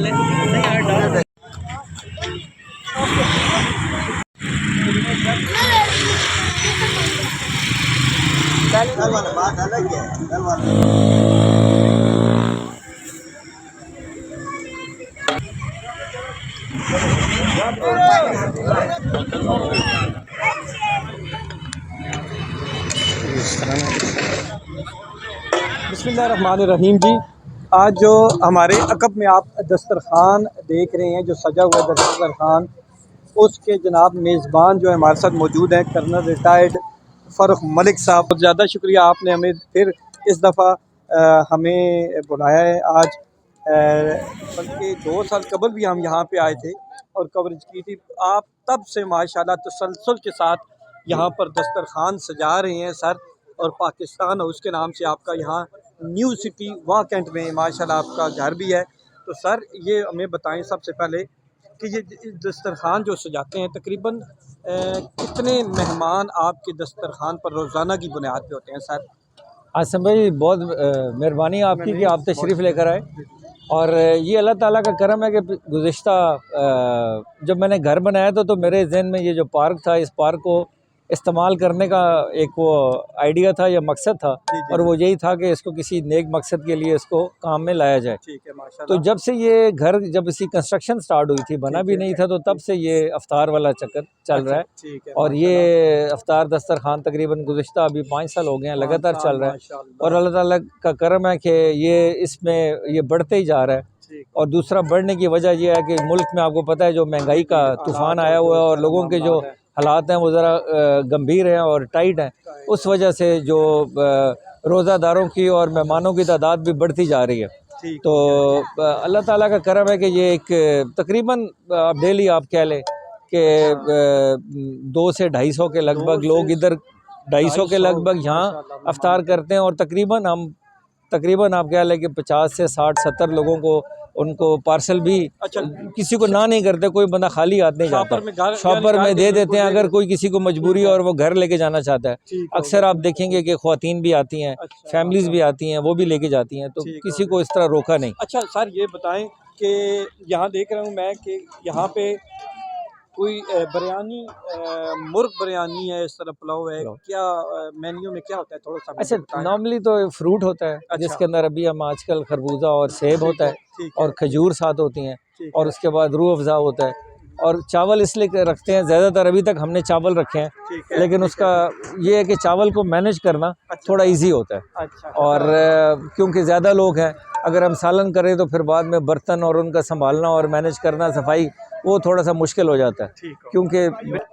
डालें नहीं यार डाल कल वाला बात अलग है, कल वाला बिस्मिल्लाहिर्रहमानिर्रहीम जी। आज जो हमारे अकब में आप दस्तरखान देख रहे हैं, जो सजा हुआ दस्तरखान, उसके जनाब मेज़बान जो है हमारे साथ मौजूद हैं, कर्नल रिटायर्ड फ़र्रुख मलिक साहब। बहुत ज़्यादा शुक्रिया, आपने हमें फिर इस दफ़ा हमें बुलाया है आज। बल्कि 2 साल कबल भी हम यहाँ पे आए थे और कवरेज की थी। आप तब से माशाल्लाह तसलसल के साथ यहाँ पर दस्तरखान सजा रहे हैं सर, और पाकिस्तान हाउस के नाम से आपका यहाँ न्यू सिटी वाह कैंट में माशाल्लाह आपका घर भी है। तो सर ये हमें बताएं सबसे पहले कि ये दस्तरखान जो सजाते हैं तकरीबन कितने मेहमान आपके दस्तरखान पर रोज़ाना की बुनियाद पे होते हैं सर? आसम भाई बहुत मेहरबानी आपकी कि आप तशरीफ़ लेकर आए। और ये अल्लाह ताला का करम है कि गुज़िश्ता जब मैंने घर बनाया था तो मेरे जहन में ये जो पार्क था, इस पार्क को इस्तेमाल करने का एक वो आइडिया था या मकसद था, और वो यही था कि इसको किसी नेक मकसद के लिए इसको काम में लाया जाए। ठीक है माशाल्लाह। तो जब से ये घर, जब इसकी कंस्ट्रक्शन स्टार्ट हुई थी, बना भी नहीं था, तो तब से ये अफ्तार वाला चक्कर चल रहा है। ठीक है और ये अफ्तार दस्तरखान तकरीबन गुज़िश्ता अभी 5 साल हो गए हैं, लगातार चल रहा है। और अल्लाह ताला का करम है कि ये इसमें ये बढ़ते ही जा रहा है। और दूसरा बढ़ने की वजह यह है कि मुल्क में आपको पता है जो महंगाई का तूफ़ान आया हुआ है और लोगों के जो हालात हैं वो ज़रा गंभीर हैं और टाइट हैं, उस वजह से जो रोज़ादारों की और मेहमानों की तादाद भी बढ़ती जा रही है। तो अल्लाह ताला का करम है कि ये एक तकरीबन डेली आप कह लें कि 200 से 250 के लगभग लोग इधर 250 के लगभग यहाँ अफ्तार करते हैं। और तकरीबन आप कह लें कि 50 से 60-70 लोगों को उनको पार्सल भी, किसी को ना नहीं करते, कोई बंदा खाली हाथ नहीं जाता, शॉपर में दे देते हैं अगर कोई किसी को मजबूरी और वो घर लेके जाना चाहता है। अक्सर आप देखेंगे कि ख्वातीन भी आती हैं, फैमिलीज भी आती हैं, वो भी लेके जाती हैं, तो किसी को इस तरह रोका नहीं। अच्छा सर ये बताएं कि यहाँ देख रहा हूँ मैं कि यहाँ पे कोई बिरयानी, मुर्ग बिरयानी है, इस तरह पुलाव है, क्या मेन्यू में क्या होता है थोड़ा सा? अच्छा, नॉर्मली तो फ्रूट होता है जिसके अंदर अभी हम आजकल खरबूजा और सेब होता है और खजूर साथ होती हैं, और उसके बाद रूह अफ़ज़ा होता है। और चावल इसलिए रखते हैं, ज़्यादातर अभी तक हमने चावल रखे हैं, लेकिन उसका ये है कि चावल को मैनेज करना थोड़ा इजी होता है। और क्योंकि ज़्यादा लोग हैं, अगर हम सालन करें तो फिर बाद में बर्तन और उनका संभालना और मैनेज करना, सफाई, वो थोड़ा सा मुश्किल हो जाता है, क्योंकि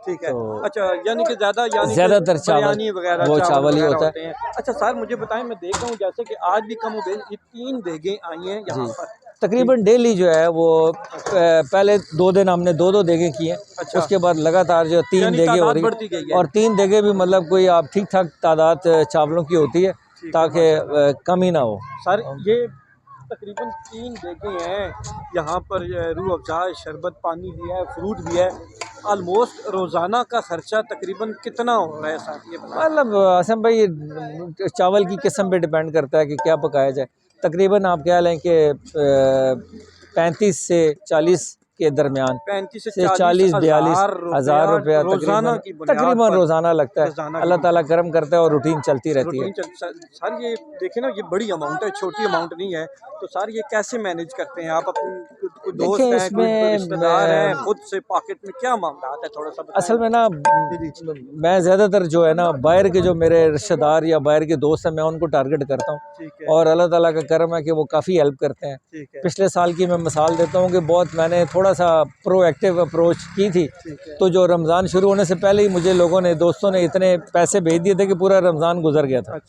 ठीक है। अच्छा यानी कि ज़्यादातर चावल वगैरह वो चावल ही होता है। अच्छा सर मुझे बताएं, मैं देख रहा हूँ जैसे कि आज भी कम हो गई, ये 3 देगें आई हैं यहाँ पर तकरीबन डेली जो है वो पहले 2 दिन हमने 2-2 देगें की हैं। उसके बाद लगातार जो 3 देगें हो रही है, और 3 देगें भी मतलब कोई आप ठीक ठाक तादाद चावलों की होती है ताकि कमी ना हो। सर ये तकरीबन 3 देगें हैं यहाँ पर, रूह अफ़ज़ा, शरबत, पानी भी है, फ्रूट भी है। ऑलमोस्ट रोज़ाना का ख़र्चा तकरीबन कितना हो रहा है सर ये बताएं? मतलब आसम भाई चावल की किस्म पे डिपेंड करता है कि क्या पकाया जाए। तकरीबन आप क्या लें कि 35 से 40 के दरमियान, 35 से 40-42 हज़ार रुपया तकरीबन रोज़ाना लगता है। अल्लाह ताला करम करता है और रूटीन चलती रहती है। सर ये देखें ना, ये बड़ी अमाउंट है, छोटी अमाउंट नहीं है। तो सर ये कैसे मैनेज करते हैं आप? अपने दोस्त हैं, कोई रिश्तेदार हैं, खुद से पॉकेट में क्या मामला आता है थोड़ा सा बताएं? असल में ना मैं ज़्यादातर जो है ना बाहर के जो मेरे रिश्तेदार या बाहर के दोस्त हैं, मैं उनको टारगेट करता हूँ, और अल्लाह ताला का करम है कि वो काफ़ी हेल्प करते हैं। पिछले साल की मैं मिसाल देता हूँ कि बहुत मैंने थोड़ा सा प्रोएक्टिव अप्रोच की थी, तो जो रमज़ान शुरू होने से पहले ही मुझे लोगों ने, दोस्तों ने इतने पैसे भेज दिए थे कि पूरा रमज़ान गुजर गया था।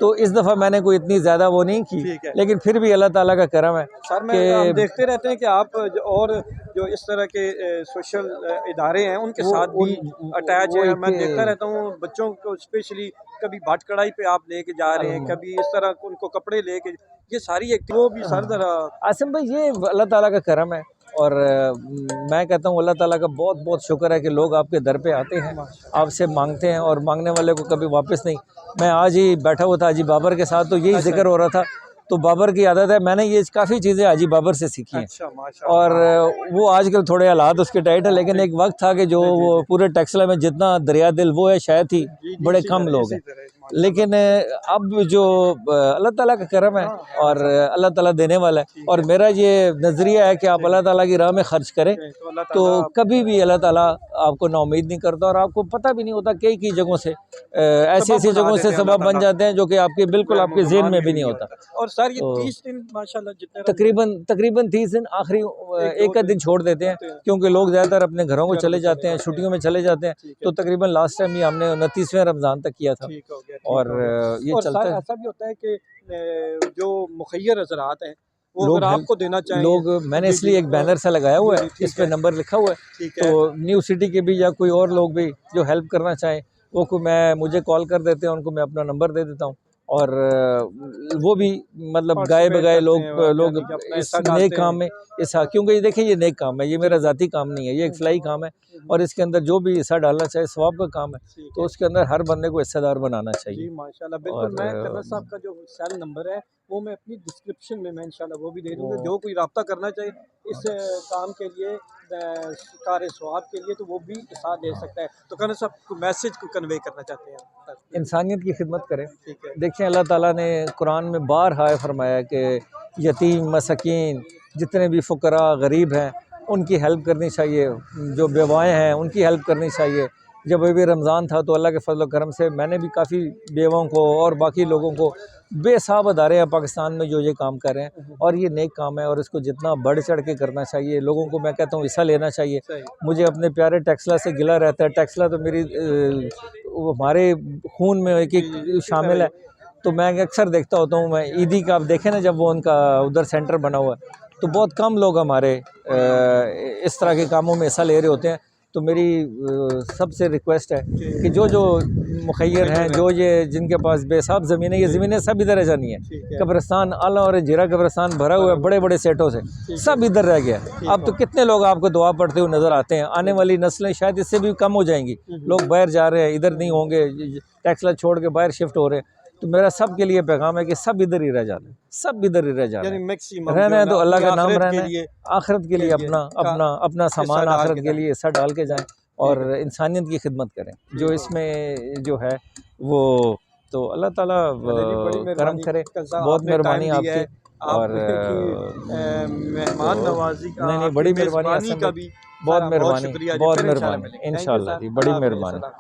तो इस दफ़ा मैंने कोई इतनी ज़्यादा वो नहीं की, लेकिन फिर भी अल्लाह ताला का करम है। सर हम देखते रहते हैं कि आप और जो इस तरह के सोशल इदारे हैं उनके साथ भी अटैच है। मैं देखता रहता हूँ बच्चों को स्पेशली, कभी भाट कढ़ाई पे आप लेके जा रहे हैं, कभी इस तरह उनको कपड़े लेके, ये सारी एक्टिविटी वो भी सर जरा। आसिम भाई ये अल्लाह ताला का करम है, और मैं कहता हूँ अल्लाह ताला का बहुत बहुत शुक्र है कि लोग आपके दर पे आते हैं, आपसे मांगते हैं, और मांगने वाले को कभी वापस नहीं। मैं आज ही बैठा हुआ था हाजी बाबर के साथ, तो यही जिक्र हो रहा था, तो बाबर की आदत है, मैंने ये काफ़ी चीज़ें हाजी बाबर से सीखी हैं। अच्छा माशाल्लाह। और वो आजकल थोड़े हालात उसके टाइट है, लेकिन एक वक्त था कि जो वो पूरे टेक्सला में जितना दरिया दिल वो है शायद ही बड़े कम लोग हैं। लेकिन अब जो अल्लाह ताला का करम है और अल्लाह ताला देने वाला है, और मेरा ये नज़रिया है कि आप अल्लाह ताला की राह में खर्च करें तो कभी भी अल्लाह ताला आपको नाउमीद नहीं करता, और आपको पता भी नहीं होता कई जगहों से ऐसी ऐसी जगहों से सबब बन जाते हैं जो कि आपके बिल्कुल आपके ज़हन में भी नहीं होता। और सर ये 30 दिन माशाल्लाह जितने तकरीबन 30 दिन, आखिरी एक दिन छोड़ देते हैं क्योंकि लोग ज़्यादातर अपने घरों को चले जाते हैं, छुट्टियों में चले जाते हैं। तो तकरीबन लास्ट टाइम ही हमने 29वें रमज़ान तक किया था। और ये चलता है। ऐसा भी होता है कि जो मुखय्यर हज़रात हैं वो अगर आपको देना चाहें लोग, मैंने इसलिए एक बैनर सा लगाया हुआ है, इस पे नंबर लिखा हुआ है, तो न्यू सिटी के भी या कोई और लोग भी जो हेल्प करना चाहें वो मुझे कॉल कर देते हैं, उनको मैं अपना नंबर दे देता हूँ। और वो भी मतलब गाए बगाए लोग इस नेक काम में क्योंकि देखिए ये नेक काम है, ये मेरा ज़ाती काम नहीं है, ये एक फलाई काम है, और इसके अंदर जो भी हिस्सा डालना चाहे सवाब का काम है, तो उसके अंदर हर बंदे को हिस्सेदार बनाना चाहिए। जी माशाल्लाह, बिल्कुल। मैं कर्नल साहब का जो सेल नंबर है वो मैं अपनी डिस्क्रिप्शन में मैं इंशाल्लाह वो भी दे दूँगा। जो कोई रब्ता करना चाहे इस काम के लिए, कार सवाब के लिए, तो वो भी साथ दे सकता है। तो कर्नल साहब मैसेज को कन्वे करना चाहते हैं, इंसानियत की खिदमत करें। ठीक है। देखिए अल्लाह ताला ने कुरान में बारहा फरमाया कि यतीम, मसकीन, जितने भी फ़ुकरा गरीब हैं उनकी हेल्प करनी चाहिए, जो बेवाएँ हैं उनकी हेल्प करनी चाहिए। जब अभी रमज़ान था तो अल्लाह के फजल करम से मैंने भी काफ़ी बेवाओं को और बाकी लोगों को, बेसाब अदारे हैं पाकिस्तान में जो ये काम कर रहे हैं, और ये नेक काम है और इसको जितना बढ़ चढ़ के करना चाहिए, लोगों को मैं कहता हूँ हिस्सा लेना चाहिए। मुझे अपने प्यारे टेक्सला से गिला रहता है, टेक्सला तो मेरी हमारे खून में एक शामिल है, तो मैं अक्सर देखता होता हूँ। मैं ईदी का आप देखें ना, जब वो उनका उधर सेंटर बना हुआ है तो बहुत कम लोग हमारे इस तरह के कामों में हिस्सा ले रहे होते हैं। तो मेरी सबसे रिक्वेस्ट है कि जो मुखय्यर हैं, जो ये जिनके पास बेसाब ज़मीनें, ये ज़मीनें सब इधर रह जानी है। कब्रिस्तान आला और जीरा कब्रिस्तान भरा हुआ है बड़े बड़े सेटों से, सब इधर रह गया। अब तो कितने लोग आपको दुआ पढ़ते हुए नज़र आते हैं। आने वाली नस्लें शायद इससे भी कम हो जाएंगी, लोग बाहर जा रहे हैं, इधर नहीं होंगे, टेक्सला छोड़ के बाहर शिफ्ट हो रहे हैं। तो मेरा सब के लिए पैगाम है कि सब इधर ही रह जाए, सब इधर ही रह जाए। रहना है तो अल्लाह का नाम रहना है, आखिरत के लिए अपना सामान आखिरत के लिए हिस्सा डाल के जाएं और इंसानियत की खिदमत करें। जो इसमें जो है वो, तो अल्लाह ताला करम करे। बहुत मेहरबानी आपकी, और मेहमान नवाजी का, नहीं बड़ी मेहरबानी, का भी बहुत मेहरबानी, इंशाल्लाह जी, बड़ी मेहरबानी।